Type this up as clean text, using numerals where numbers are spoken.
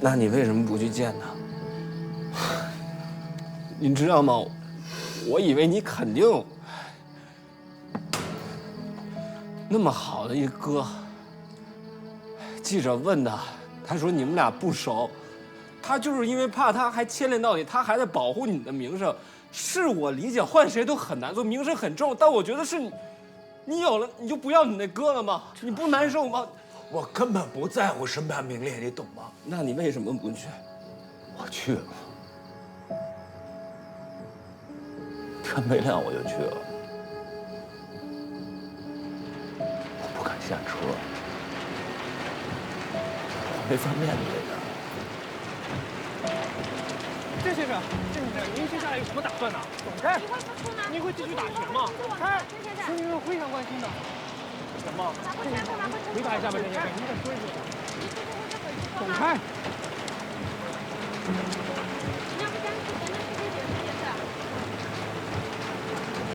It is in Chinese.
那你为什么不去见他？你知道吗？我以为你肯定那么好的一哥。记者问他，他说你们俩不熟，他就是因为怕他还牵连到你，他还在保护你的名声。是我理解，换谁都很难做，名声很重，但我觉得是你，你有了你就不要你那哥了吗？你不难受吗？我根本不在乎身败名裂，你懂吗？那你为什么不去？我去了，天没亮我就去了，我不敢下车，我没法面对他。郑先生，您接下来有什么打算呢？走开！您会继续打拳吗？走开！村民们非常关心的。怎么？回答一下吧，郑先生，您再说一说。走开！